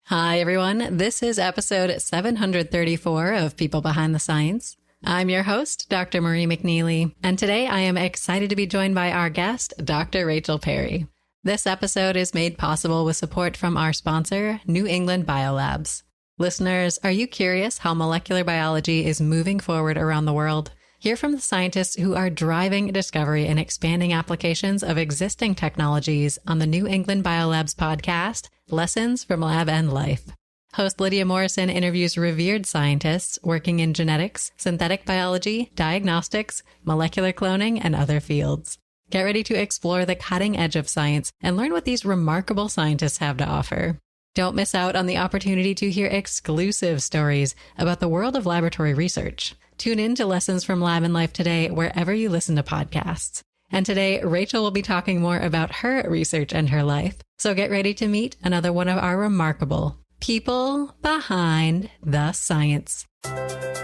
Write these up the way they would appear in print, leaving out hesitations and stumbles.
Hi, everyone. This is episode 734 of People Behind the Science. I'm your host, Dr. Marie McNeely, and today I am excited to be joined by our guest, Dr. Rachel Perry. This episode is made possible with support from our sponsor, New England Biolabs. Listeners, are you curious how molecular biology is moving forward around the world? Hear from the scientists who are driving discovery and expanding applications of existing technologies on the New England Biolabs podcast, Lessons from Lab and Life. Host Lydia Morrison interviews revered scientists working in genetics, synthetic biology, diagnostics, molecular cloning, and other fields. Get ready to explore the cutting edge of science and learn what these remarkable scientists have to offer. Don't miss out on the opportunity to hear exclusive stories about the world of laboratory research. Tune in to Lessons from Lab and Life today, wherever you listen to podcasts. And today, Rachel will be talking more about her research and her life. So get ready to meet another one of our remarkable people behind the science.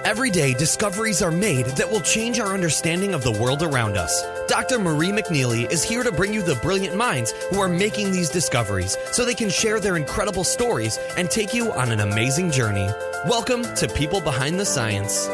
Every day, discoveries are made that will change our understanding of the world around us. Dr. Marie McNeely is here to bring you the brilliant minds who are making these discoveries so they can share their incredible stories and take you on an amazing journey. Welcome to People Behind the Science.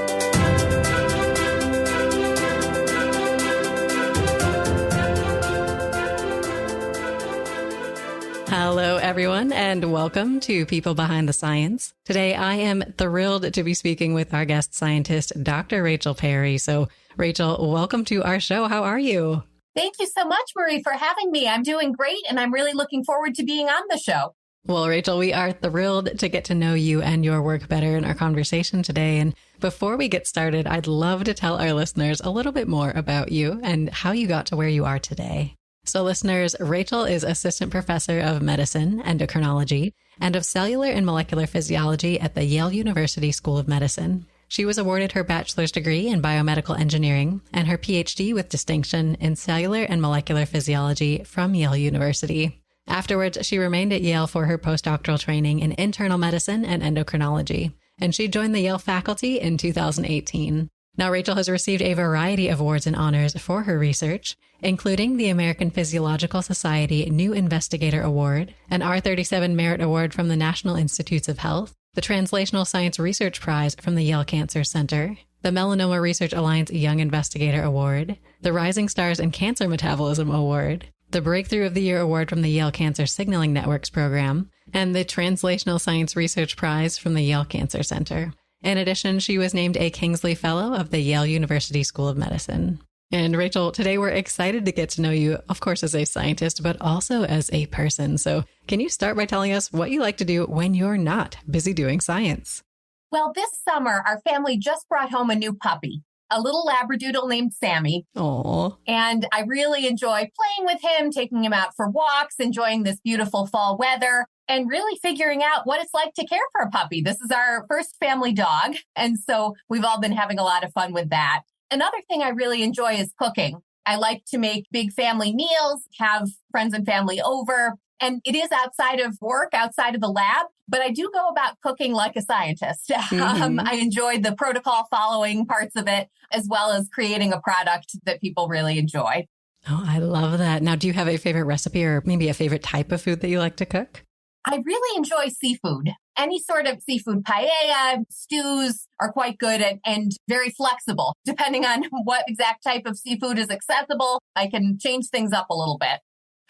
Hello, everyone, and welcome to People Behind the Science. Today, I am thrilled to be speaking with our guest scientist, Dr. Rachel Perry. So, Rachel, welcome to our show. How are you? Thank you so much, Marie, for having me. I'm doing great, and I'm really looking forward to being on the show. Well, Rachel, we are thrilled to get to know you and your work better in our conversation today. And before we get started, I'd love to tell our listeners a little bit more about you and how you got to where you are today. So listeners, Rachel is Assistant Professor of Medicine, Endocrinology, and of Cellular and Molecular Physiology at the Yale University School of Medicine. She was awarded her bachelor's degree in Biomedical Engineering and her Ph.D. with distinction in Cellular and Molecular Physiology from Yale University. Afterwards, she remained at Yale for her postdoctoral training in internal medicine and endocrinology, and she joined the Yale faculty in 2018. Now, Rachel has received a variety of awards and honors for her research, including the American Physiological Society New Investigator Award, an R37 MERIT Award from the National Institutes of Health, the Translational Science Research Prize from the Yale Cancer Center, the Melanoma Research Alliance Young Investigator Award, the Rising Stars in Cancer Metabolism Award, the Breakthrough of the Year Award from the Yale Cancer Signaling Networks Program, and the Translational Science Research Prize from the Yale Cancer Center. In addition, she was named a Kingsley Fellow of the Yale University School of Medicine. And Rachel, today we're excited to get to know you, of course, as a scientist, but also as a person. So can you start by telling us what you like to do when you're not busy doing science? Well, this summer, our family just brought home a new puppy, a little Labradoodle named Sammy. Aww. And I really enjoy playing with him, taking him out for walks, enjoying this beautiful fall weather, and really figuring out what it's like to care for a puppy. This is our first family dog, and so we've all been having a lot of fun with that. Another thing I really enjoy is cooking. I like to make big family meals, have friends and family over, and it is outside of work, outside of the lab, but I do go about cooking like a scientist. I enjoy the protocol following parts of it, as well as creating a product that people really enjoy. Oh, I love that. Now, do you have a favorite recipe or maybe a favorite type of food that you like to cook? I really enjoy seafood. Any sort of seafood paella, stews are quite good and very flexible. Depending on what exact type of seafood is accessible, I can change things up a little bit.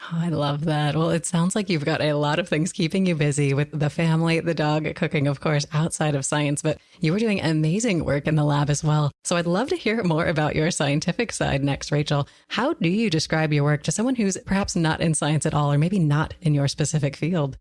Oh, I love that. Well, it sounds like you've got a lot of things keeping you busy with the family, the dog, cooking, of course, outside of science, but you were doing amazing work in the lab as well. So I'd love to hear more about your scientific side next, Rachel. How do you describe your work to someone who's perhaps not in science at all, or maybe not in your specific field?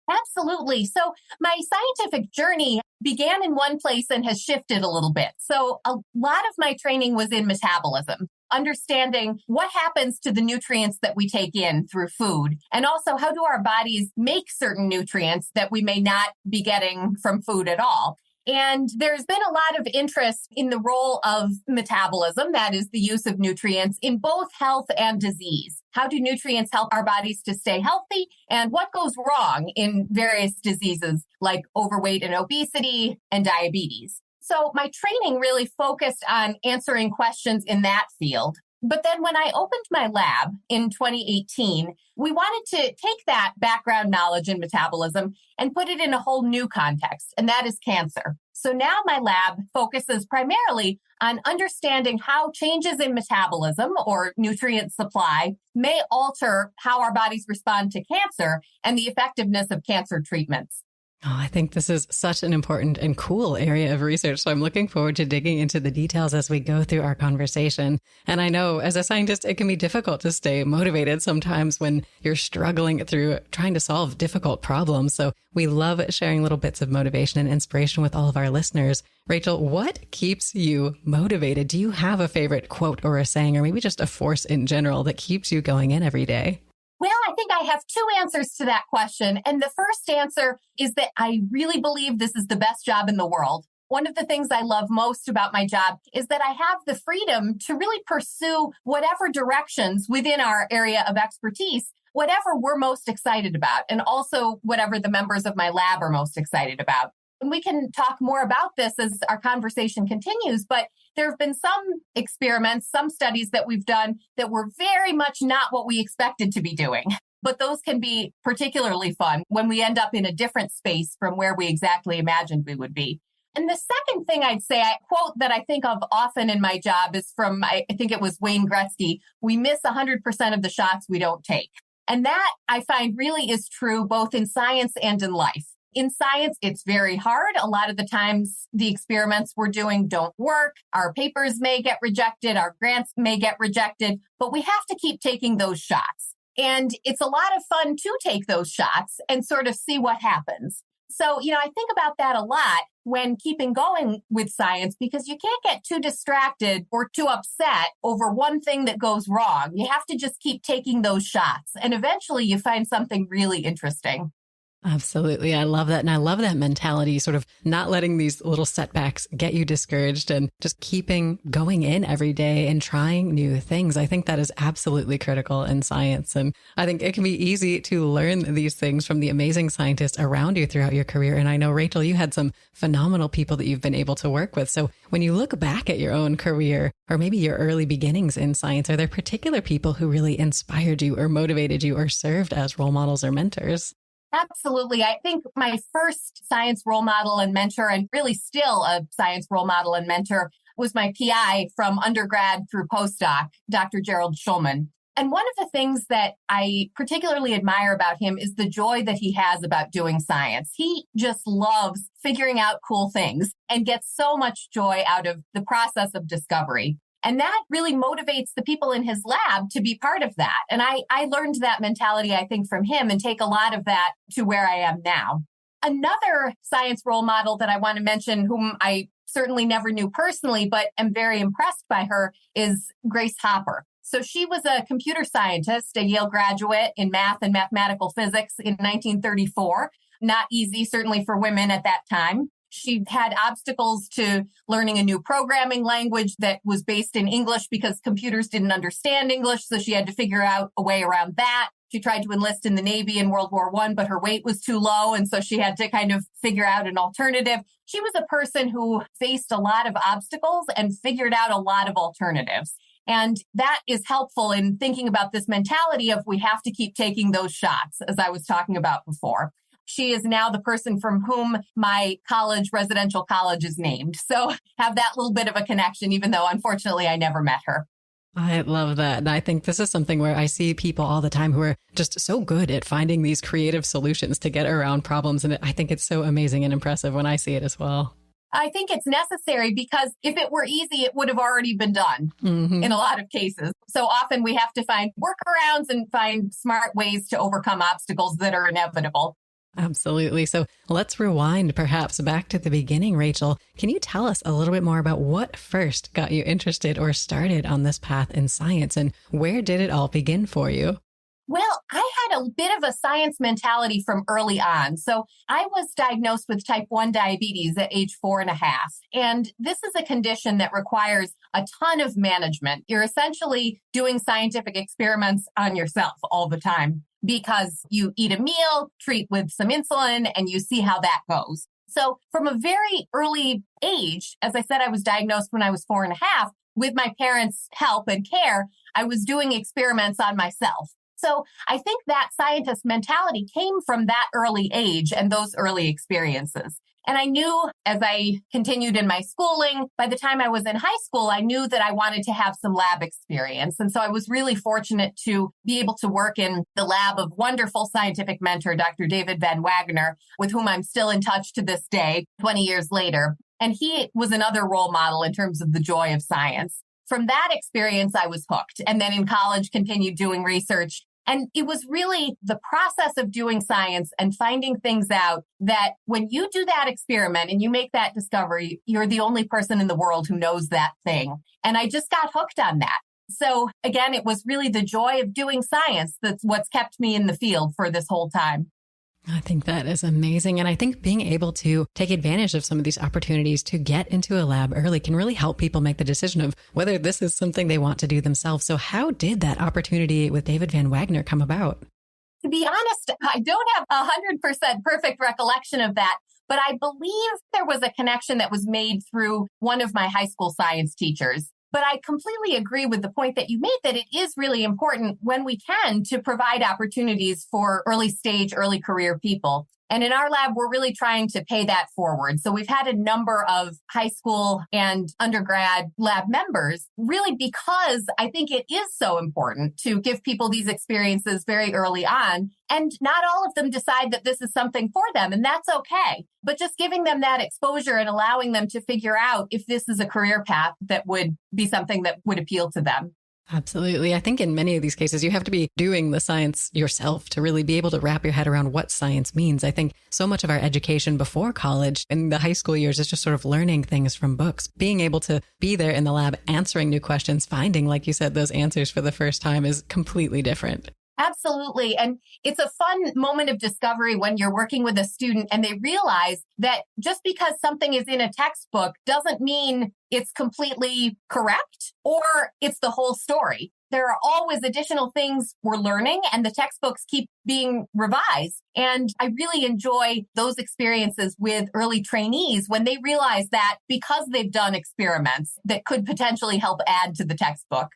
Absolutely. So my scientific journey began in one place and has shifted a little bit. So a lot of my training was in metabolism, understanding what happens to the nutrients that we take in through food, and also how do our bodies make certain nutrients that we may not be getting from food at all. And there's been a lot of interest in the role of metabolism, that is the use of nutrients in both health and disease. How do nutrients help our bodies to stay healthy? And what goes wrong in various diseases like overweight and obesity and diabetes? So my training really focused on answering questions in that field. But then when I opened my lab in 2018, we wanted to take that background knowledge in metabolism and put it in a whole new context, and that is cancer. So now my lab focuses primarily on understanding how changes in metabolism or nutrient supply may alter how our bodies respond to cancer and the effectiveness of cancer treatments. Oh, I think this is such an important and cool area of research. So I'm looking forward to digging into the details as we go through our conversation. And I know as a scientist, it can be difficult to stay motivated sometimes when you're struggling through trying to solve difficult problems. So we love sharing little bits of motivation and inspiration with all of our listeners. Rachel, what keeps you motivated? Do you have a favorite quote or a saying, or maybe just a force in general that keeps you going in every day? Well, I think I have two answers to that question. And the first answer is that I really believe this is the best job in the world. One of the things I love most about my job is that I have the freedom to really pursue whatever directions within our area of expertise, whatever we're most excited about, and also whatever the members of my lab are most excited about. And we can talk more about this as our conversation continues, but there have been some experiments, some studies that we've done that were very much not what we expected to be doing. But those can be particularly fun when we end up in a different space from where we exactly imagined we would be. And the second thing I'd say, a quote that I think of often in my job is from, I think it was Wayne Gretzky, "We miss 100% of the shots we don't take." And that I find really is true both in science and in life. In science, it's very hard. A lot of the times the experiments we're doing don't work. Our papers may get rejected. Our grants may get rejected, but we have to keep taking those shots. And it's a lot of fun to take those shots and sort of see what happens. So, I think about that a lot when keeping going with science, because you can't get too distracted or too upset over one thing that goes wrong. You have to just keep taking those shots. And eventually you find something really interesting. Absolutely. I love that. And I love that mentality, sort of not letting these little setbacks get you discouraged and just keeping going in every day and trying new things. I think that is absolutely critical in science. And I think it can be easy to learn these things from the amazing scientists around you throughout your career. And I know, Rachel, you had some phenomenal people that you've been able to work with. So when you look back at your own career or maybe your early beginnings in science, are there particular people who really inspired you or motivated you or served as role models or mentors? Absolutely. I think my first science role model and mentor, and really still a science role model and mentor, was my PI from undergrad through postdoc, Dr. Gerald Schulman. And one of the things that I particularly admire about him is the joy that he has about doing science. He just loves figuring out cool things and gets so much joy out of the process of discovery. And that really motivates the people in his lab to be part of that. And I learned that mentality, I think, from him and take a lot of that to where I am now. Another science role model that I want to mention, whom I certainly never knew personally, but am very impressed by her, is Grace Hopper. So she was a computer scientist, a Yale graduate in math and mathematical physics in 1934. Not easy, certainly for women at that time. She had obstacles to learning a new programming language that was based in English because computers didn't understand English. So she had to figure out a way around that. She tried to enlist in the Navy in World War I, but her weight was too low. And so she had to kind of figure out an alternative. She was a person who faced a lot of obstacles and figured out a lot of alternatives. And that is helpful in thinking about this mentality of we have to keep taking those shots, as I was talking about before. She is now the person from whom my college, residential college, is named. So have that little bit of a connection, even though unfortunately I never met her. I love that. And I think this is something where I see people all the time who are just so good at finding these creative solutions to get around problems. And I think it's so amazing and impressive when I see it as well. I think it's necessary because if it were easy, it would have already been done in a lot of cases. So often we have to find workarounds and find smart ways to overcome obstacles that are inevitable. Absolutely. So let's rewind perhaps back to the beginning, Rachel. Can you tell us a little bit more about what first got you interested or started on this path in science, and where did it all begin for you? Well, I had a bit of a science mentality from early on. So I was diagnosed with type 1 diabetes at age 4.5. And this is a condition that requires a ton of management. You're essentially doing scientific experiments on yourself all the time because you eat a meal, treat with some insulin, and you see how that goes. So from a very early age, as I said, I was diagnosed when I was 4.5. with my parents' help and care, I was doing experiments on myself. So I think that scientist mentality came from that early age and those early experiences. And I knew as I continued in my schooling, by the time I was in high school, I knew that I wanted to have some lab experience. And so I was really fortunate to be able to work in the lab of wonderful scientific mentor, Dr. David Van Wagner, with whom I'm still in touch to this day, 20 years later. And he was another role model in terms of the joy of science. From that experience, I was hooked. And then in college, continued doing research. And it was really the process of doing science and finding things out that when you do that experiment and you make that discovery, you're the only person in the world who knows that thing. And I just got hooked on that. So again, it was really the joy of doing science that's what's kept me in the field for this whole time. I think that is amazing. And I think being able to take advantage of some of these opportunities to get into a lab early can really help people make the decision of whether this is something they want to do themselves. So how did that opportunity with David Van Wagner come about? To be honest, I don't have 100% perfect recollection of that, but I believe there was a connection that was made through one of my high school science teachers. But I completely agree with the point that you made that it is really important when we can to provide opportunities for early stage, early career people. And in our lab, we're really trying to pay that forward. So we've had a number of high school and undergrad lab members, really because I think it is so important to give people these experiences very early on. And not all of them decide that this is something for them, and that's okay. But just giving them that exposure and allowing them to figure out if this is a career path that would be something that would appeal to them. Absolutely. I think in many of these cases, you have to be doing the science yourself to really be able to wrap your head around what science means. I think so much of our education before college in the high school years is just sort of learning things from books. Being able to be there in the lab, answering new questions, finding, like you said, those answers for the first time is completely different. Absolutely. And it's a fun moment of discovery when you're working with a student and they realize that just because something is in a textbook doesn't mean it's completely correct or it's the whole story. There are always additional things we're learning and the textbooks keep being revised. And I really enjoy those experiences with early trainees when they realize that because they've done experiments that could potentially help add to the textbook.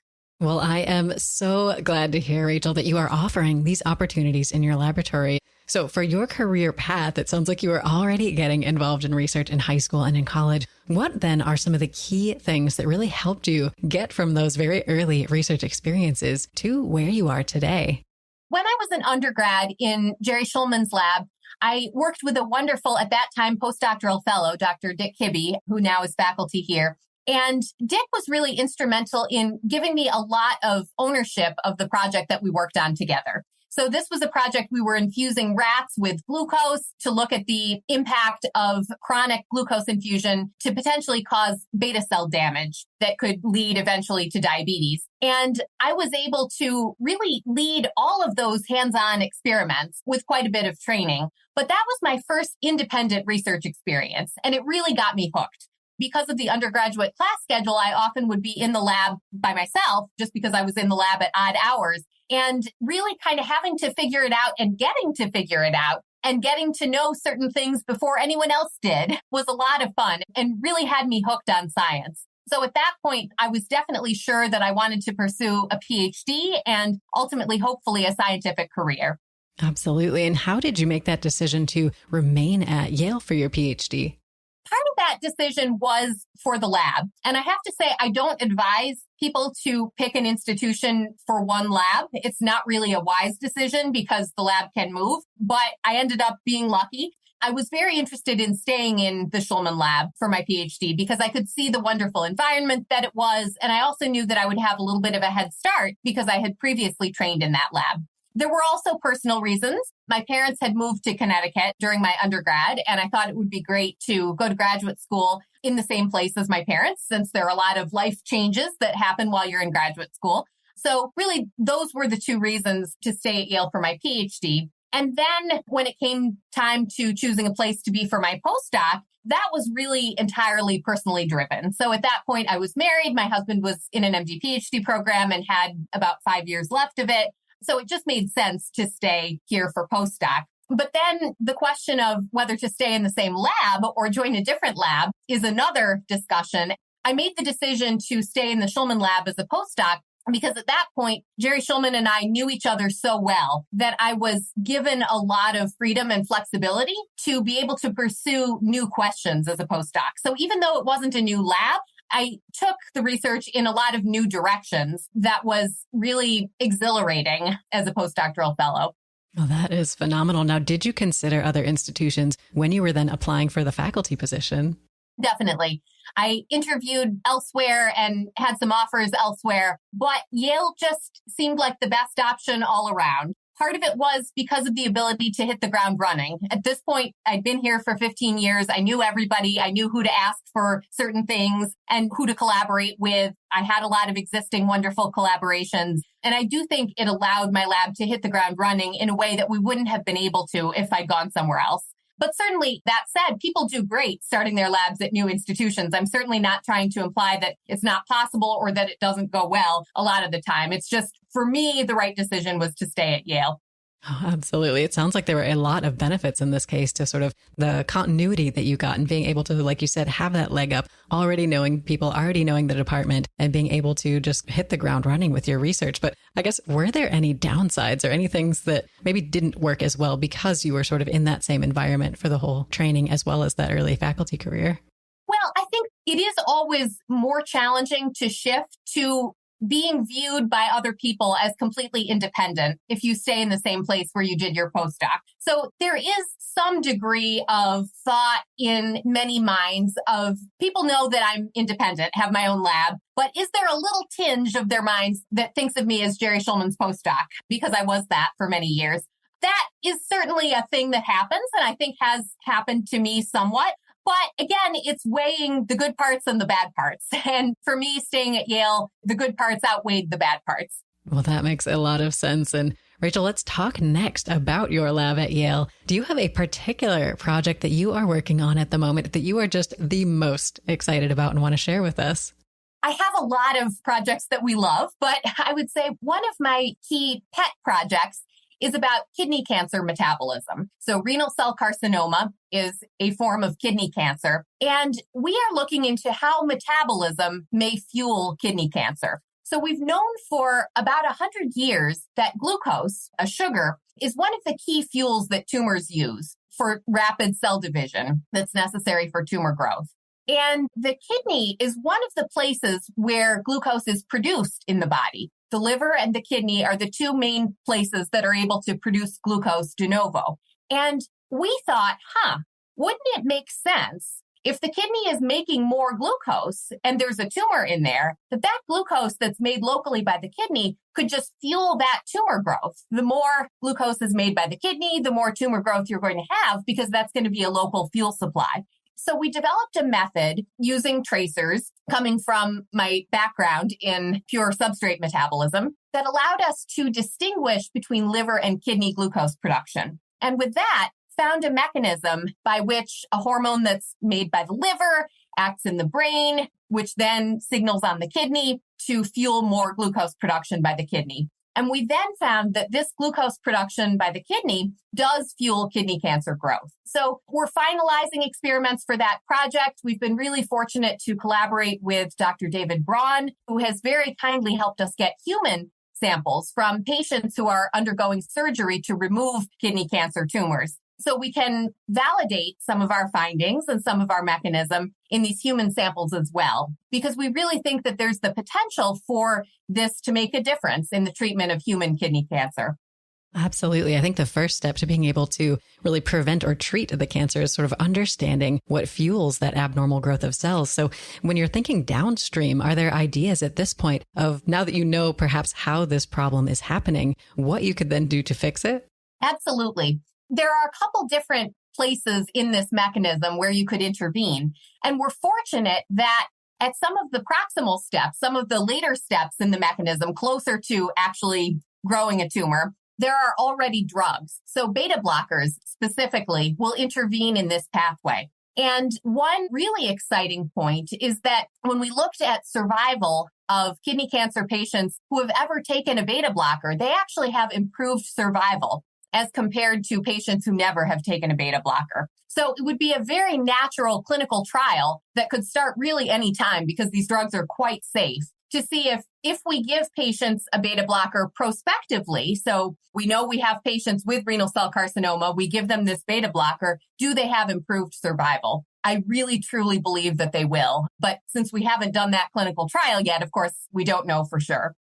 Well, I am so glad to hear, Rachel, that you are offering these opportunities in your laboratory. So for your career path, it sounds like you are already getting involved in research in high school and in college. What then are some of the key things that really helped you get from those very early research experiences to where you are today? When I was an undergrad in Jerry Schulman's lab, I worked with a wonderful, at that time, postdoctoral fellow, Dr. Dick Kibbe, who now is faculty here. And Dick was really instrumental in giving me a lot of ownership of the project that we worked on together. So this was a project we were infusing rats with glucose to look at the impact of chronic glucose infusion to potentially cause beta cell damage that could lead eventually to diabetes. And I was able to really lead all of those hands-on experiments with quite a bit of training. But that was my first independent research experience, and it really got me hooked. Because of the undergraduate class schedule, I often would be in the lab by myself just because I was in the lab at odd hours and really kind of having to figure it out and getting to figure it out and getting to know certain things before anyone else did was a lot of fun and really had me hooked on science. So at that point, I was definitely sure that I wanted to pursue a Ph.D. and ultimately, hopefully, a scientific career. Absolutely. And how did you make that decision to remain at Yale for your Ph.D.? Part of that decision was for the lab. And I have to say, I don't advise people to pick an institution for one lab. It's not really a wise decision because the lab can move, but I ended up being lucky. I was very interested in staying in the Schulman lab for my PhD because I could see the wonderful environment that it was. And I also knew that I would have a little bit of a head start because I had previously trained in that lab. There were also personal reasons. My parents had moved to Connecticut during my undergrad, and I thought it would be great to go to graduate school in the same place as my parents, since there are a lot of life changes that happen while you're in graduate school. So really, those were the two reasons to stay at Yale for my PhD. And then when it came time to choosing a place to be for my postdoc, that was really entirely personally driven. So at that point, I was married. My husband was in an MD PhD program and had about 5 years left of it. So it just made sense to stay here for postdoc. But then the question of whether to stay in the same lab or join a different lab is another discussion. I made the decision to stay in the Shulman lab as a postdoc because at that point, Jerry Shulman and I knew each other so well that I was given a lot of freedom and flexibility to be able to pursue new questions as a postdoc. So even though it wasn't a new lab, I took the research in a lot of new directions that was really exhilarating as a postdoctoral fellow. Well, that is phenomenal. Now, did you consider other institutions when you were then applying for the faculty position? Definitely. I interviewed elsewhere and had some offers elsewhere, but Yale just seemed like the best option all around. Part of it was because of the ability to hit the ground running. At this point, I'd been here for 15 years. I knew everybody. I knew who to ask for certain things and who to collaborate with. I had a lot of existing wonderful collaborations. And I do think it allowed my lab to hit the ground running in a way that we wouldn't have been able to if I'd gone somewhere else. But certainly, that said, people do great starting their labs at new institutions. I'm certainly not trying to imply that it's not possible or that it doesn't go well a lot of the time. It's just, for me, the right decision was to stay at Yale. Oh, absolutely. It sounds like there were a lot of benefits in this case to sort of the continuity that you got and being able to, like you said, have that leg up, already knowing people, already knowing the department and being able to just hit the ground running with your research. But I guess, were there any downsides or any things that maybe didn't work as well because you were sort of in that same environment for the whole training as well as that early faculty career? Well, I think it is always more challenging to shift to being viewed by other people as completely independent if you stay in the same place where you did your postdoc. So there is some degree of thought in many minds of people know that I'm independent, have my own lab, but is there a little tinge of their minds that thinks of me as Jerry Shulman's postdoc because I was that for many years? That is certainly a thing that happens and I think has happened to me somewhat. But again, it's weighing the good parts and the bad parts. And for me, staying at Yale, the good parts outweighed the bad parts. Well, that makes a lot of sense. And Rachel, let's talk next about your lab at Yale. Do you have a particular project that you are working on at the moment that you are just the most excited about and want to share with us? I have a lot of projects that we love, but I would say one of my key pet projects is about kidney cancer metabolism. So renal cell carcinoma is a form of kidney cancer, and we are looking into how metabolism may fuel kidney cancer. So we've known for about 100 years that glucose, a sugar, is one of the key fuels that tumors use for rapid cell division that's necessary for tumor growth. And the kidney is one of the places where glucose is produced in the body. The liver and the kidney are the two main places that are able to produce glucose de novo. And we thought, wouldn't it make sense if the kidney is making more glucose and there's a tumor in there, that glucose that's made locally by the kidney could just fuel that tumor growth. The more glucose is made by the kidney, the more tumor growth you're going to have because that's going to be a local fuel supply. So we developed a method using tracers coming from my background in pure substrate metabolism that allowed us to distinguish between liver and kidney glucose production. And with that, found a mechanism by which a hormone that's made by the liver acts in the brain, which then signals on the kidney to fuel more glucose production by the kidney. And we then found that this glucose production by the kidney does fuel kidney cancer growth. So we're finalizing experiments for that project. We've been really fortunate to collaborate with Dr. David Braun, who has very kindly helped us get human samples from patients who are undergoing surgery to remove kidney cancer tumors. So we can validate some of our findings and some of our mechanism in these human samples as well, because we really think that there's the potential for this to make a difference in the treatment of human kidney cancer. Absolutely. I think the first step to being able to really prevent or treat the cancer is sort of understanding what fuels that abnormal growth of cells. So when you're thinking downstream, are there ideas at this point of, now that you know perhaps how this problem is happening, what you could then do to fix it? Absolutely. There are a couple different places in this mechanism where you could intervene. And we're fortunate that at some of the proximal steps, some of the later steps in the mechanism, closer to actually growing a tumor, there are already drugs. So beta blockers specifically will intervene in this pathway. And one really exciting point is that when we looked at survival of kidney cancer patients who have ever taken a beta blocker, they actually have improved survival. as compared to patients who never have taken a beta blocker. So it would be a very natural clinical trial that could start really any time because these drugs are quite safe to see if we give patients a beta blocker prospectively. So we know we have patients with renal cell carcinoma. We give them this beta blocker. Do they have improved survival? I really, truly believe that they will. But since we haven't done that clinical trial yet, of course, we don't know for sure.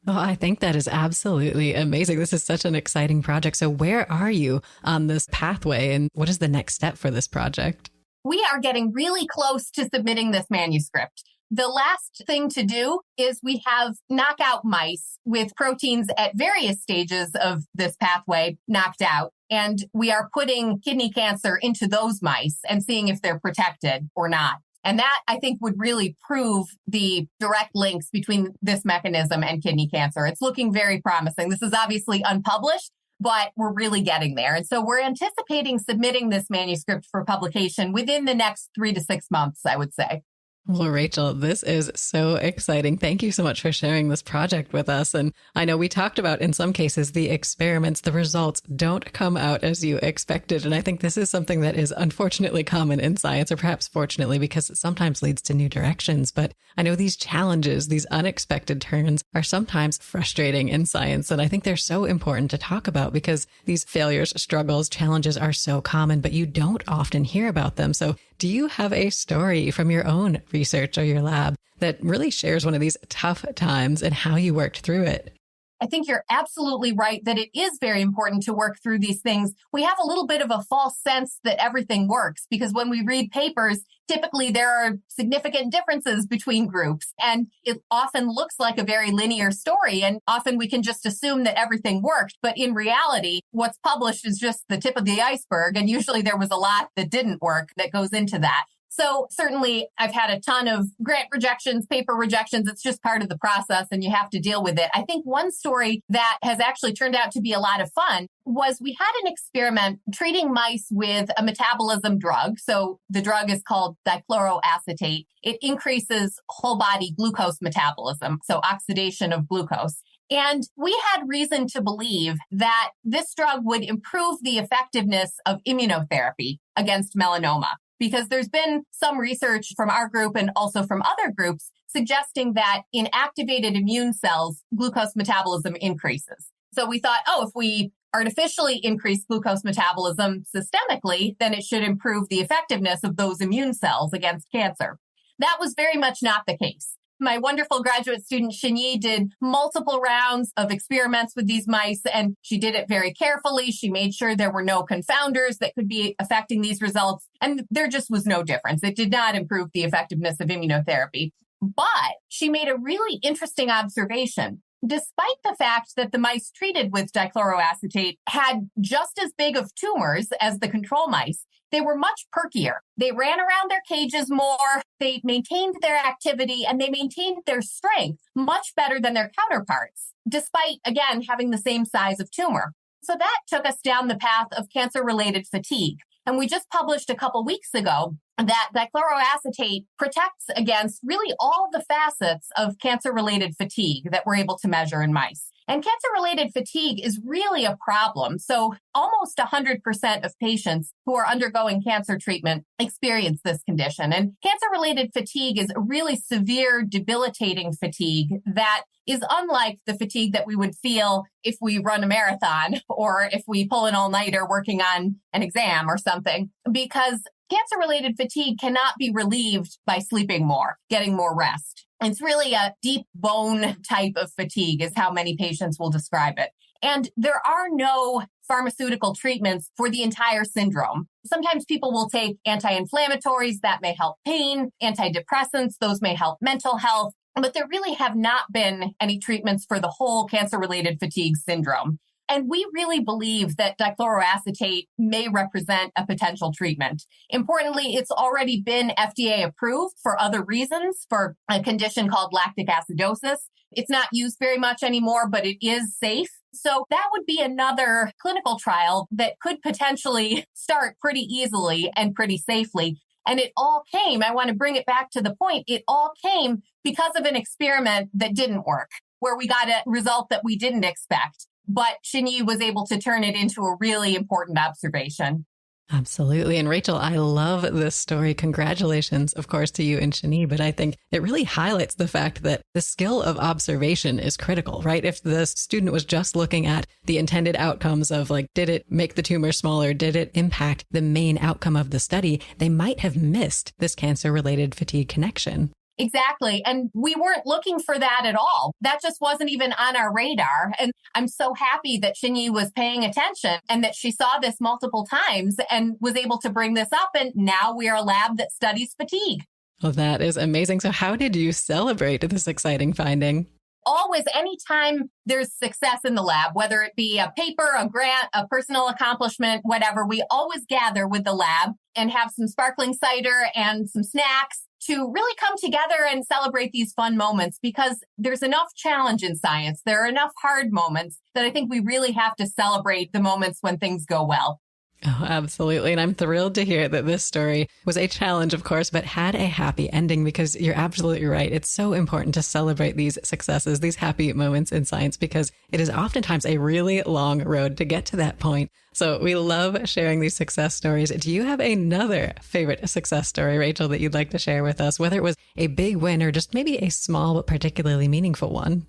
Oh, I think that is absolutely amazing. This is such an exciting project. So where are you on this pathway and what is the next step for this project? We are getting really close to submitting this manuscript. The last thing to do is we have knockout mice with proteins at various stages of this pathway knocked out. And we are putting kidney cancer into those mice and seeing if they're protected or not. And that, I think, would really prove the direct links between this mechanism and kidney cancer. It's looking very promising. This is obviously unpublished, but we're really getting there. And so we're anticipating submitting this manuscript for publication within the next 3 to 6 months, I would say. Well, Rachel, this is so exciting. Thank you so much for sharing this project with us. And I know we talked about in some cases, the experiments, the results don't come out as you expected. And I think this is something that is unfortunately common in science, or perhaps fortunately, because it sometimes leads to new directions. But I know these challenges, these unexpected turns are sometimes frustrating in science. And I think they're so important to talk about because these failures, struggles, challenges are so common, but you don't often hear about them. So do you have a story from your own research or your lab that really shares one of these tough times and how you worked through it? I think you're absolutely right that it is very important to work through these things. We have a little bit of a false sense that everything works because when we read papers, typically there are significant differences between groups and it often looks like a very linear story. And often we can just assume that everything worked. But in reality, what's published is just the tip of the iceberg. And usually there was a lot that didn't work that goes into that. So certainly I've had a ton of grant rejections, paper rejections. It's just part of the process and you have to deal with it. I think one story that has actually turned out to be a lot of fun was we had an experiment treating mice with a metabolism drug. So the drug is called dichloroacetate. It increases whole body glucose metabolism, so oxidation of glucose. And we had reason to believe that this drug would improve the effectiveness of immunotherapy against melanoma. Because there's been some research from our group and also from other groups suggesting that in activated immune cells, glucose metabolism increases. So we thought, if we artificially increase glucose metabolism systemically, then it should improve the effectiveness of those immune cells against cancer. That was very much not the case. My wonderful graduate student, Shinyi, did multiple rounds of experiments with these mice, and she did it very carefully. She made sure there were no confounders that could be affecting these results, and there just was no difference. It did not improve the effectiveness of immunotherapy. But she made a really interesting observation. Despite the fact that the mice treated with dichloroacetate had just as big of tumors as the control mice, they were much perkier. They ran around their cages more, they maintained their activity, and they maintained their strength much better than their counterparts, despite, again, having the same size of tumor. So that took us down the path of cancer-related fatigue. And we just published a couple weeks ago that dichloroacetate protects against really all the facets of cancer-related fatigue that we're able to measure in mice. And cancer-related fatigue is really a problem. So almost 100% of patients who are undergoing cancer treatment experience this condition. And cancer-related fatigue is a really severe, debilitating fatigue that is unlike the fatigue that we would feel if we run a marathon or if we pull an all-nighter working on an exam or something, because cancer-related fatigue cannot be relieved by sleeping more, getting more rest. It's really a deep bone type of fatigue is how many patients will describe it. And there are no pharmaceutical treatments for the entire syndrome. Sometimes people will take anti-inflammatories that may help pain, antidepressants, those may help mental health, but there really have not been any treatments for the whole cancer-related fatigue syndrome. And we really believe that dichloroacetate may represent a potential treatment. Importantly, it's already been FDA approved for other reasons, for a condition called lactic acidosis. It's not used very much anymore, but it is safe. So that would be another clinical trial that could potentially start pretty easily and pretty safely. And it all came, I want to bring it back to the point, it all came because of an experiment that didn't work, where we got a result that we didn't expect. but Shinyi was able to turn it into a really important observation. Absolutely. And Rachel, I love this story. Congratulations, of course, to you and Shani. But I think it really highlights the fact that the skill of observation is critical, right? If the student was just looking at the intended outcomes of like, did it make the tumor smaller? Did it impact the main outcome of the study? They might have missed this cancer-related fatigue connection. Exactly. And we weren't looking for that at all. That just wasn't even on our radar. And I'm so happy that Shinyi was paying attention and that she saw this multiple times and was able to bring this up. And now we are a lab that studies fatigue. Well, that is amazing. So how did you celebrate this exciting finding? Always, anytime there's success in the lab, whether it be a paper, a grant, a personal accomplishment, whatever, we always gather with the lab and have some sparkling cider and some snacks to really come together and celebrate these fun moments, because there's enough challenge in science. There are enough hard moments that I think we really have to celebrate the moments when things go well. Oh, absolutely. And I'm thrilled to hear that this story was a challenge, of course, but had a happy ending, because you're absolutely right. It's so important to celebrate these successes, these happy moments in science, because it is oftentimes a really long road to get to that point. So we love sharing these success stories. Do you have another favorite success story, Rachel, that you'd like to share with us, whether it was a big win or just maybe a small but particularly meaningful one?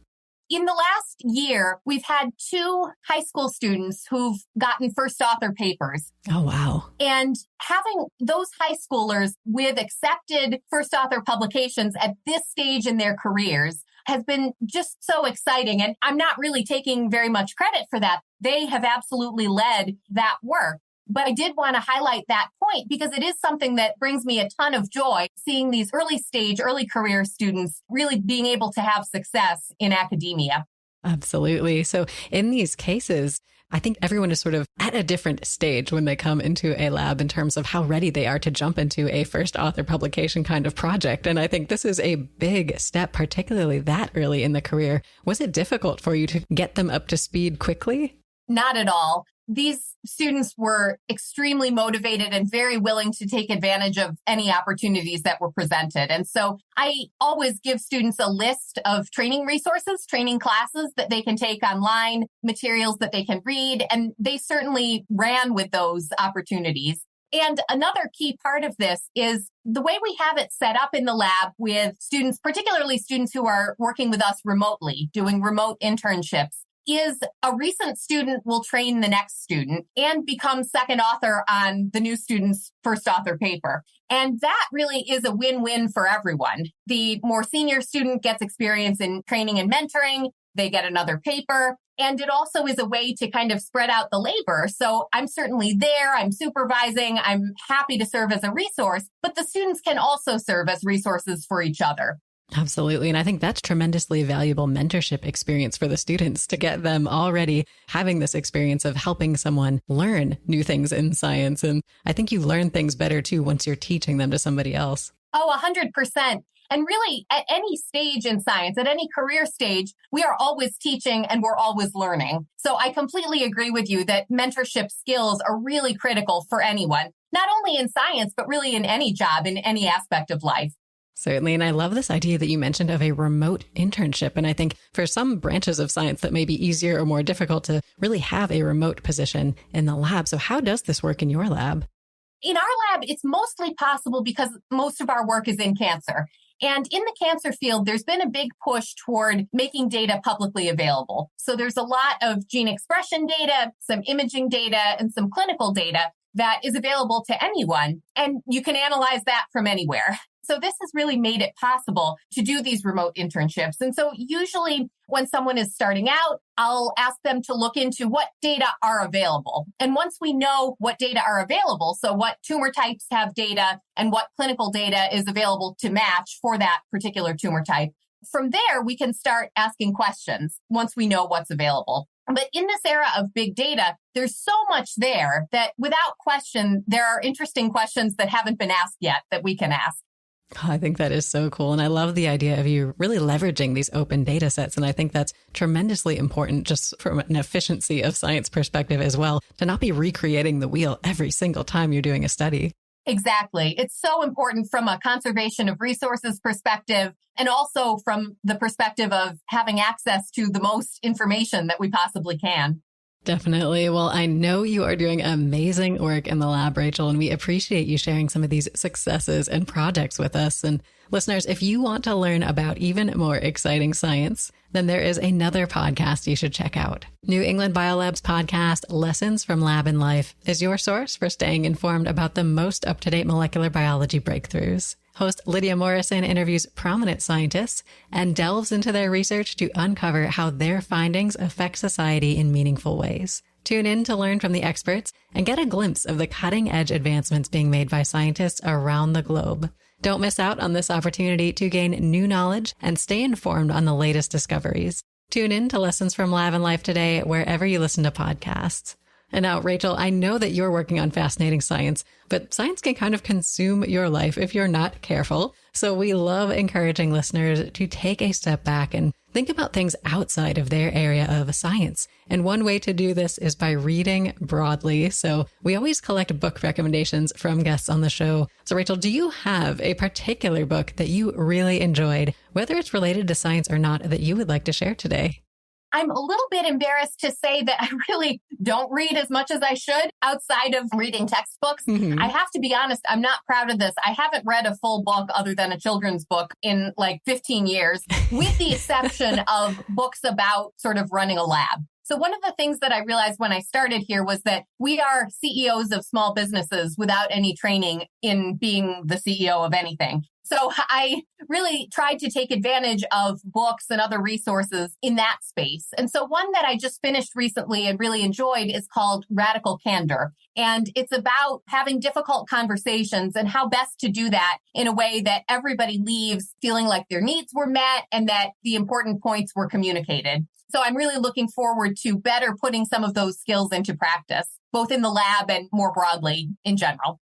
In the last year, we've had 2 high school students who've gotten first author papers. Oh, wow. And having those high schoolers with accepted first author publications at this stage in their careers has been just so exciting. And I'm not really taking very much credit for that. They have absolutely led that work. But I did want to highlight that point because it is something that brings me a ton of joy, seeing these early stage, early career students really being able to have success in academia. Absolutely. So in these cases, I think everyone is sort of at a different stage when they come into a lab in terms of how ready they are to jump into a first author publication kind of project. And I think this is a big step, particularly that early in the career. Was it difficult for you to get them up to speed quickly? Not at all. These students were extremely motivated and very willing to take advantage of any opportunities that were presented. And so I always give students a list of training resources, training classes that they can take online, materials that they can read, and they certainly ran with those opportunities. And another key part of this is the way we have it set up in the lab with students, particularly students who are working with us remotely, doing remote internships, is a recent student will train the next student and become second author on the new student's first author paper. And that really is a win-win for everyone. The more senior student gets experience in training and mentoring, they get another paper, and it also is a way to kind of spread out the labor. So I'm certainly there, I'm supervising, I'm happy to serve as a resource, but the students can also serve as resources for each other. Absolutely. And I think that's tremendously valuable mentorship experience for the students to get them already having this experience of helping someone learn new things in science. And I think you learn things better too once you're teaching them to somebody else. Oh, 100%. And really, at any stage in science, at any career stage, we are always teaching and we're always learning. So I completely agree with you that mentorship skills are really critical for anyone, not only in science, but really in any job, in any aspect of life. Certainly. And I love this idea that you mentioned of a remote internship. And I think for some branches of science that may be easier or more difficult to really have a remote position in the lab. So how does this work in your lab? In our lab, it's mostly possible because most of our work is in cancer. And in the cancer field, there's been a big push toward making data publicly available. So there's a lot of gene expression data, some imaging data, and some clinical data that is available to anyone. And you can analyze that from anywhere. So this has really made it possible to do these remote internships. And so usually when someone is starting out, I'll ask them to look into what data are available. And once we know what data are available, so what tumor types have data and what clinical data is available to match for that particular tumor type, from there, we can start asking questions once we know what's available. But in this era of big data, there's so much there that without question, there are interesting questions that haven't been asked yet that we can ask. I think that is so cool. And I love the idea of you really leveraging these open data sets. And I think that's tremendously important just from an efficiency of science perspective as well, to not be recreating the wheel every single time you're doing a study. Exactly. It's so important from a conservation of resources perspective, and also from the perspective of having access to the most information that we possibly can. Definitely. Well, I know you are doing amazing work in the lab, Rachel, and we appreciate you sharing some of these successes and projects with us. And listeners, if you want to learn about even more exciting science, then there is another podcast you should check out. New England Biolab's podcast, Lessons from Lab and Life, is your source for staying informed about the most up-to-date molecular biology breakthroughs. Host Lydia Morrison interviews prominent scientists and delves into their research to uncover how their findings affect society in meaningful ways. Tune in to learn from the experts and get a glimpse of the cutting-edge advancements being made by scientists around the globe. Don't miss out on this opportunity to gain new knowledge and stay informed on the latest discoveries. Tune in to Lessons from Lab and Life today, wherever you listen to podcasts. And now, Rachel, I know that you're working on fascinating science, but science can kind of consume your life if you're not careful. So we love encouraging listeners to take a step back and think about things outside of their area of science. And one way to do this is by reading broadly. So we always collect book recommendations from guests on the show. So Rachel, do you have a particular book that you really enjoyed, whether it's related to science or not, that you would like to share today? I'm a little bit embarrassed to say that I really don't read as much as I should outside of reading textbooks. I have to be honest, I'm not proud of this. I haven't read a full book other than a children's book in like 15 years, with the exception of books about sort of running a lab. So one of the things that I realized when I started here was that we are CEOs of small businesses without any training in being the CEO of anything. So I really tried to take advantage of books and other resources in that space. And so one that I just finished recently and really enjoyed is called Radical Candor. And it's about having difficult conversations and how best to do that in a way that everybody leaves feeling like their needs were met and that the important points were communicated. So I'm really looking forward to better putting some of those skills into practice, both in the lab and more broadly in general.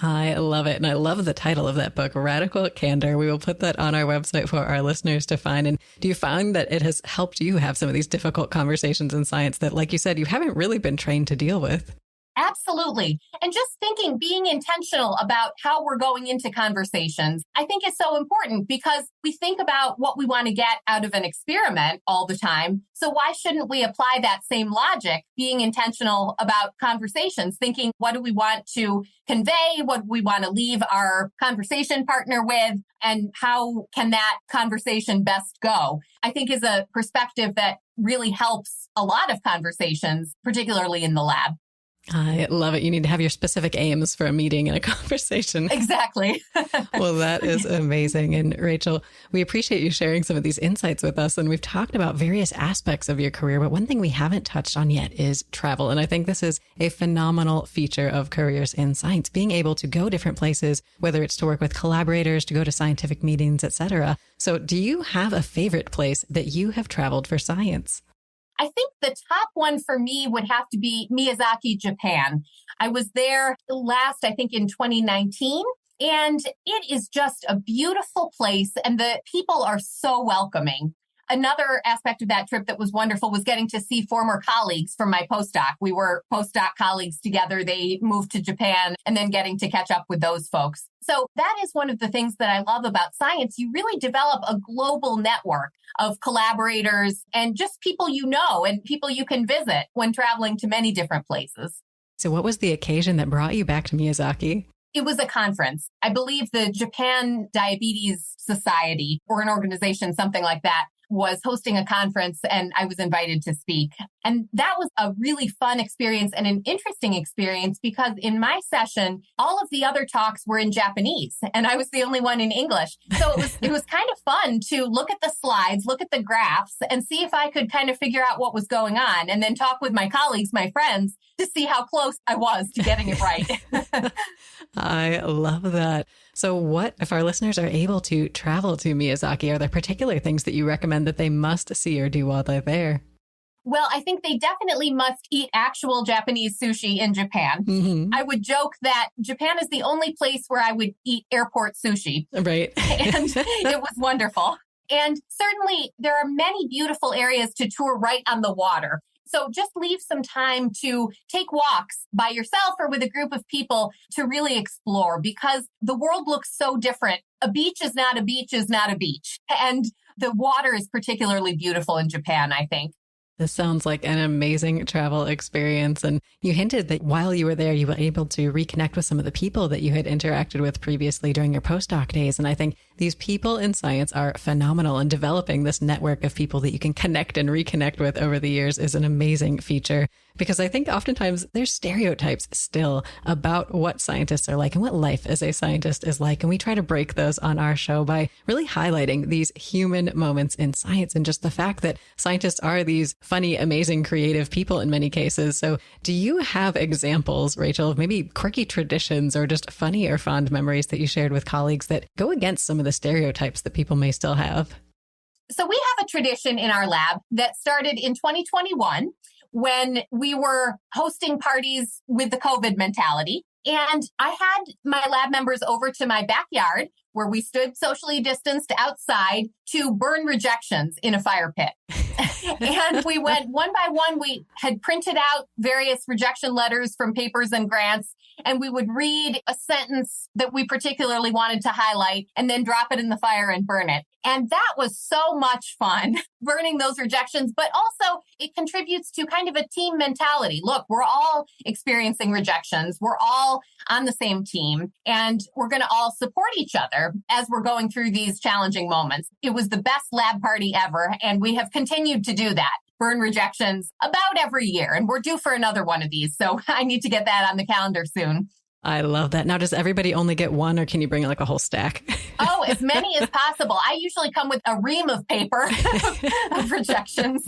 I love it. And I love the title of that book, Radical Candor. We will put that on our website for our listeners to find. And do you find that it has helped you have some of these difficult conversations in science that, like you said, you haven't really been trained to deal with? Absolutely. And just thinking, being intentional about how we're going into conversations, I think is so important because we think about what we want to get out of an experiment all the time. So why shouldn't we apply that same logic, being intentional about conversations, thinking, what do we want to convey? What do we want to leave our conversation partner with? And how can that conversation best go? I think is a perspective that really helps a lot of conversations, particularly in the lab. I love it. You need to have your specific aims for a meeting and a conversation. Exactly. Well, that is amazing. And Rachel, we appreciate you sharing some of these insights with us. And we've talked about various aspects of your career, but one thing we haven't touched on yet is travel. And I think this is a phenomenal feature of careers in science, being able to go different places, whether it's to work with collaborators, to go to scientific meetings, etc. So do you have a favorite place that you have traveled for science? I think the top one for me would have to be Miyazaki, Japan. I was there last, I think, in 2019, and it is just a beautiful place, and the people are so welcoming. Another aspect of that trip that was wonderful was getting to see former colleagues from my postdoc. We were postdoc colleagues together. They moved to Japan, and then getting to catch up with those folks. So that is one of the things that I love about science. You really develop a global network of collaborators and just people you know and people you can visit when traveling to many different places. So what was the occasion that brought you back to Miyazaki? It was a conference. I believe the Japan Diabetes Society or an organization, something like that, was hosting a conference and I was invited to speak. And that was a really fun experience and an interesting experience because in my session, all of the other talks were in Japanese and I was the only one in English. So it was kind of fun to look at the slides, look at the graphs and see if I could kind of figure out what was going on and then talk with my colleagues, my friends, to see how close I was to getting it right. I love that. So what if our listeners are able to travel to Miyazaki? Are there particular things that you recommend that they must see or do while they're there? Well, I think they definitely must eat actual Japanese sushi in Japan. Mm-hmm. I would joke that Japan is the only place where I would eat airport sushi. Right. And it was wonderful. And certainly there are many beautiful areas to tour right on the water. So just leave some time to take walks by yourself or with a group of people to really explore, because the world looks so different. A beach is not a beach is not a beach. And the water is particularly beautiful in Japan, I think. This sounds like an amazing travel experience. And you hinted that while you were there, you were able to reconnect with some of the people that you had interacted with previously during your postdoc days. And I think these people in science are phenomenal, and developing this network of people that you can connect and reconnect with over the years is an amazing feature. Because I think oftentimes there's stereotypes still about what scientists are like and what life as a scientist is like. And we try to break those on our show by really highlighting these human moments in science and just the fact that scientists are these funny, amazing, creative people in many cases. So do you have examples, Rachel, of maybe quirky traditions or just funny or fond memories that you shared with colleagues that go against some of the stereotypes that people may still have? So we have a tradition in our lab that started in 2021 when we were hosting parties with the COVID mentality. And I had my lab members over to my backyard where we stood socially distanced outside to burn rejections in a fire pit. And we went one by one. We had printed out various rejection letters from papers and grants, and we would read a sentence that we particularly wanted to highlight and then drop it in the fire and burn it. And that was so much fun, burning those rejections. But also it contributes to kind of a team mentality. Look, we're all experiencing rejections. We're all on the same team, and we're going to all support each other as we're going through these challenging moments. It was the best lab party ever, and we have continued to do that. Burn rejections about every year, and we're due for another one of these. So I need to get that on the calendar soon. I love that. Now, does everybody only get one, or can you bring like a whole stack? Oh, as many as possible. I usually come with a ream of paper of rejections.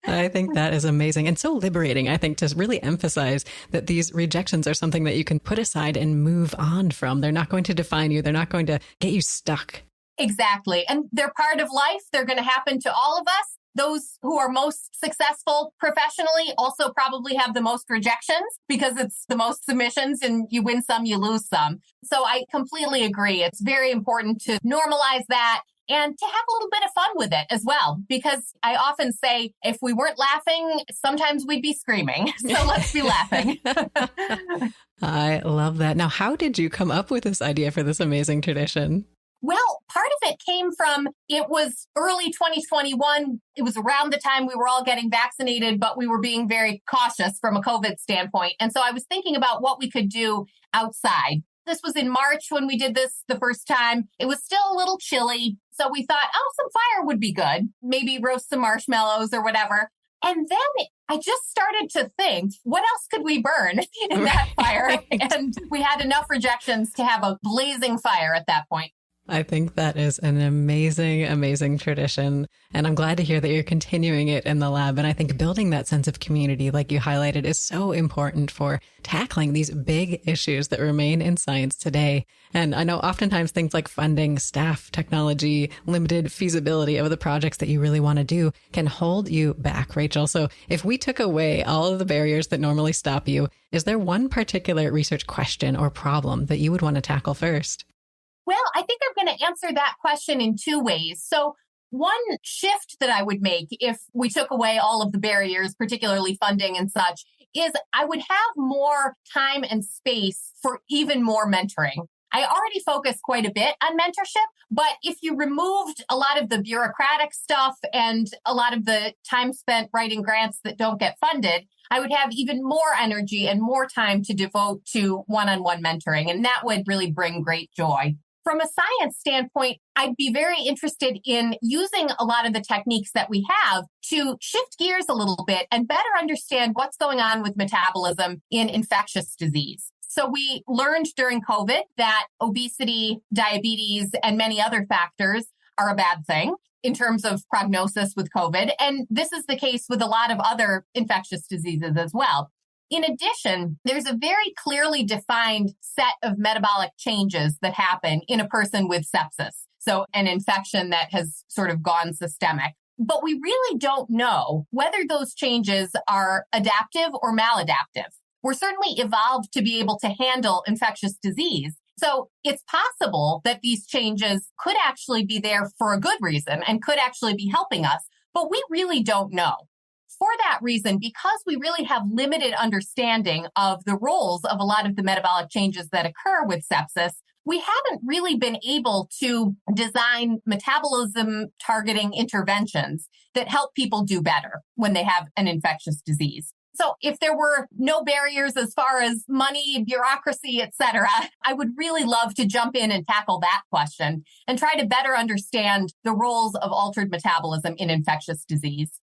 I think that is amazing and so liberating, I think, to really emphasize that these rejections are something that you can put aside and move on from. They're not going to define you. They're not going to get you stuck. Exactly. And they're part of life. They're going to happen to all of us. Those who are most successful professionally also probably have the most rejections because it's the most submissions, and you win some, you lose some. So I completely agree. It's very important to normalize that and to have a little bit of fun with it as well, because I often say if we weren't laughing, sometimes we'd be screaming. So let's be laughing. I love that. Now, how did you come up with this idea for this amazing tradition? Well, part of it came from, it was early 2021. It was around the time we were all getting vaccinated, but we were being very cautious from a COVID standpoint. And so I was thinking about what we could do outside. This was in March when we did this the first time. It was still a little chilly. So we thought, oh, some fire would be good. Maybe roast some marshmallows or whatever. And then I just started to think, what else could we burn in that fire? And we had enough rejections to have a blazing fire at that point. I think that is an amazing, amazing tradition. And I'm glad to hear that you're continuing it in the lab. And I think building that sense of community, like you highlighted, is so important for tackling these big issues that remain in science today. And I know oftentimes things like funding, staff, technology, limited feasibility of the projects that you really want to do can hold you back, Rachel. So if we took away all of the barriers that normally stop you, is there one particular research question or problem that you would want to tackle first? Well, I think I'm going to answer that question in two ways. So one shift that I would make if we took away all of the barriers, particularly funding and such, is I would have more time and space for even more mentoring. I already focus quite a bit on mentorship, but if you removed a lot of the bureaucratic stuff and a lot of the time spent writing grants that don't get funded, I would have even more energy and more time to devote to one-on-one mentoring, and that would really bring great joy. From a science standpoint, I'd be very interested in using a lot of the techniques that we have to shift gears a little bit and better understand what's going on with metabolism in infectious disease. So we learned during COVID that obesity, diabetes, and many other factors are a bad thing in terms of prognosis with COVID. And this is the case with a lot of other infectious diseases as well. In addition, there's a very clearly defined set of metabolic changes that happen in a person with sepsis. So an infection that has sort of gone systemic. But we really don't know whether those changes are adaptive or maladaptive. We're certainly evolved to be able to handle infectious disease. So it's possible that these changes could actually be there for a good reason and could actually be helping us, but we really don't know. for that reason, because we really have limited understanding of the roles of a lot of the metabolic changes that occur with sepsis, we haven't really been able to design metabolism targeting interventions that help people do better when they have an infectious disease. So if there were no barriers as far as money, bureaucracy, et cetera, I would really love to jump in and tackle that question and try to better understand the roles of altered metabolism in infectious disease.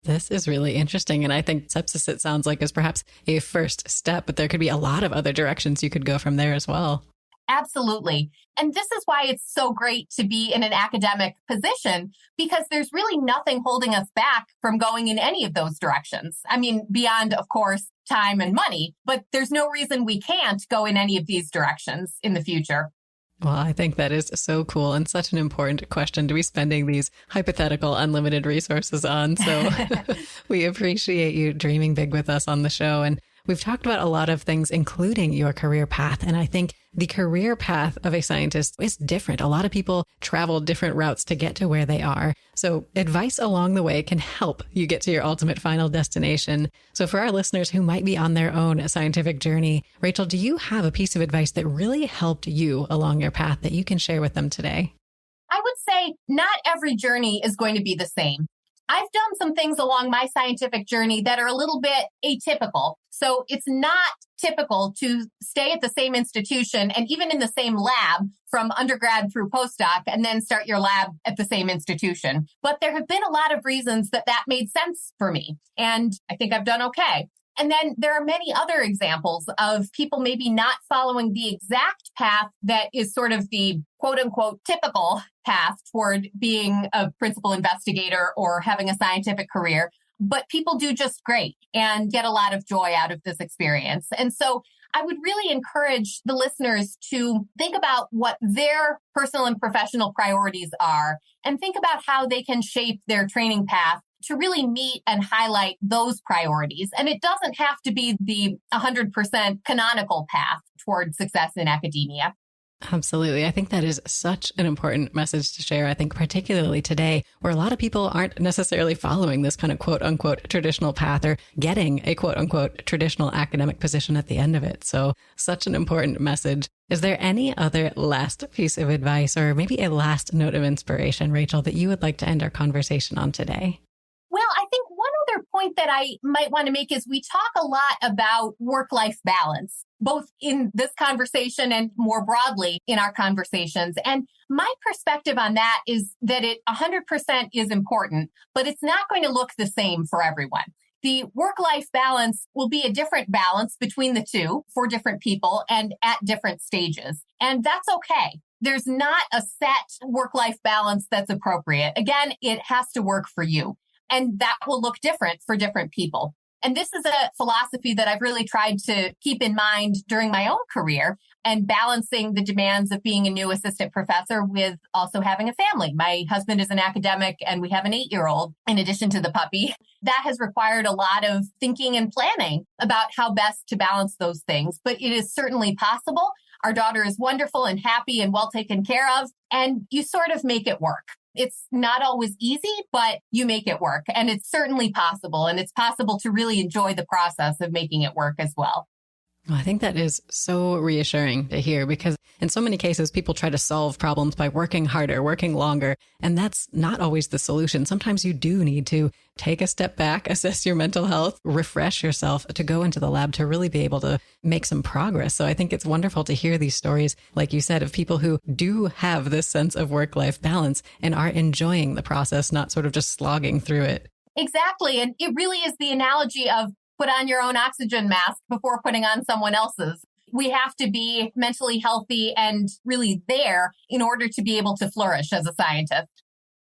This is really interesting. And I think sepsis, it sounds like, is perhaps a first step, but there could be a lot of other directions you could go from there as well. Absolutely. And this is why it's so great to be in an academic position, because there's really nothing holding us back from going in any of those directions. I mean, beyond, of course, time and money, but there's no reason we can't go in any of these directions in the future. Well, I think that is so cool and such an important question to be spending these hypothetical unlimited resources on. So we appreciate you dreaming big with us on the show. And we've talked about a lot of things, including your career path. And I think the career path of a scientist is different. A lot of people travel different routes to get to where they are. So advice along the way can help you get to your ultimate final destination. So for our listeners who might be on their own scientific journey, Rachel, do you have a piece of advice that really helped you along your path that you can share with them today? I would say not every journey is going to be the same. I've done some things along my scientific journey that are a little bit atypical. So it's not typical to stay at the same institution and even in the same lab from undergrad through postdoc and then start your lab at the same institution. But there have been a lot of reasons that made sense for me. And I think I've done okay. And then there are many other examples of people maybe not following the exact path that is sort of the quote unquote typical path toward being a principal investigator or having a scientific career. But people do just great and get a lot of joy out of this experience. And so I would really encourage the listeners to think about what their personal and professional priorities are and think about how they can shape their training path to really meet and highlight those priorities. And it doesn't have to be the 100% canonical path toward success in academia. Absolutely. I think that is such an important message to share. I think particularly today, where a lot of people aren't necessarily following this kind of quote unquote traditional path or getting a quote unquote traditional academic position at the end of it. So such an important message. Is there any other last piece of advice or maybe a last note of inspiration, Rachel, that you would like to end our conversation on today? Well, I think one other point that I might want to make is we talk a lot about work-life balance, both in this conversation and more broadly in our conversations. And my perspective on that is that it 100% is important, but it's not going to look the same for everyone. The work-life balance will be a different balance between the two for different people and at different stages. And that's okay. There's not a set work-life balance that's appropriate. Again, it has to work for you. And that will look different for different people. And this is a philosophy that I've really tried to keep in mind during my own career and balancing the demands of being a new assistant professor with also having a family. My husband is an academic and we have an 8-year-old in addition to the puppy. That has required a lot of thinking and planning about how best to balance those things. But it is certainly possible. Our daughter is wonderful and happy and well taken care of. And you sort of make it work. It's not always easy, but you make it work. And it's certainly possible. And it's possible to really enjoy the process of making it work as well. Well, I think that is so reassuring to hear because in so many cases, people try to solve problems by working harder, working longer, and that's not always the solution. Sometimes you do need to take a step back, assess your mental health, refresh yourself to go into the lab to really be able to make some progress. So I think it's wonderful to hear these stories, like you said, of people who do have this sense of work-life balance and are enjoying the process, not sort of just slogging through it. Exactly. And it really is the analogy of put on your own oxygen mask before putting on someone else's. We have to be mentally healthy and really there in order to be able to flourish as a scientist.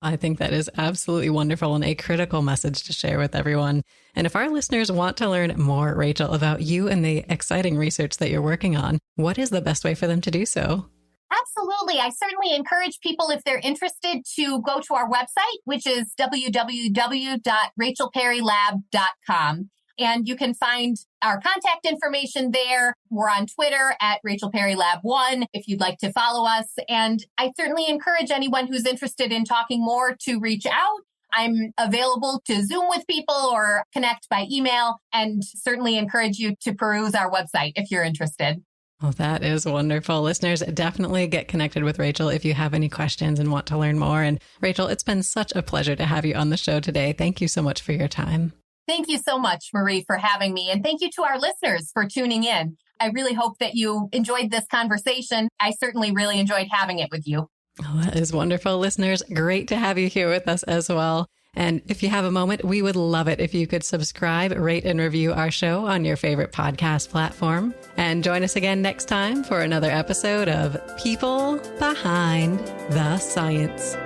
I think that is absolutely wonderful and a critical message to share with everyone. And if our listeners want to learn more, Rachel, about you and the exciting research that you're working on, what is the best way for them to do so? Absolutely. I certainly encourage people, if they're interested, to go to our website, which is www.rachelperrylab.com. And you can find our contact information there. We're on Twitter at Rachel Perry Lab 1 if you'd like to follow us. And I certainly encourage anyone who's interested in talking more to reach out. I'm available to Zoom with people or connect by email, and certainly encourage you to peruse our website if you're interested. Oh, that is wonderful. Listeners, definitely get connected with Rachel if you have any questions and want to learn more. And Rachel, it's been such a pleasure to have you on the show today. Thank you so much for your time. Thank you so much, Marie, for having me. And thank you to our listeners for tuning in. I really hope that you enjoyed this conversation. I certainly really enjoyed having it with you. Oh, that is wonderful. Listeners, great to have you here with us as well. And if you have a moment, we would love it if you could subscribe, rate, and review our show on your favorite podcast platform. And join us again next time for another episode of People Behind the Science.